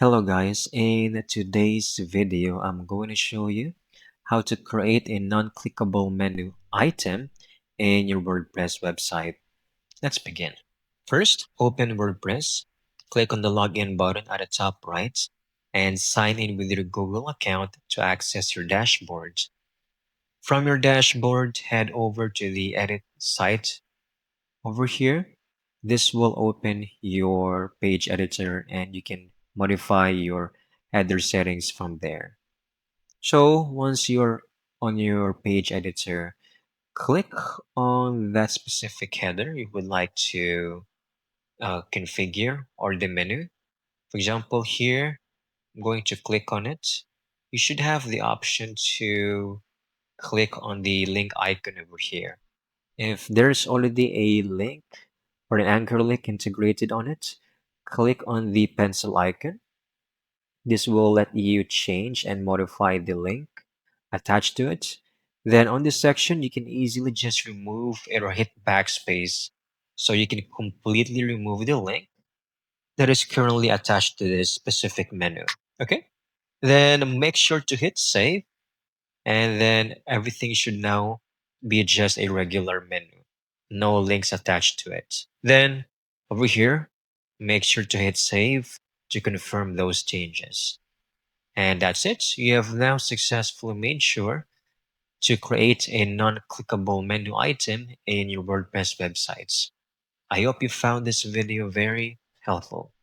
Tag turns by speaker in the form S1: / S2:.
S1: Hello guys, in today's video I'm going to show you how to create a non-clickable menu item in your WordPress website. Let's begin. First, open WordPress, click on the login button at the top right, and sign in with your Google account to access your dashboard. From your dashboard, head over to the edit site over here. This will open your page editor and you can modify your header settings from there. So once you're on your page editor, click on that specific header you would like to configure or the menu. For example, here, I'm going to click on it. You should have the option to click on the link icon over here. If there's already a link or an anchor link integrated on it, click on the pencil icon. This will let you change and modify the link attached to it. Then on this section, you can easily just remove it or hit backspace so you can completely remove the link that is currently attached to this specific menu. Okay? Then make sure to hit save, and then everything should now be just a regular menu. No links attached to it. Then over here, make sure to hit save to confirm those changes. And that's it. You have now successfully made sure to create a non-clickable menu item in your WordPress websites. I hope you found this video very helpful.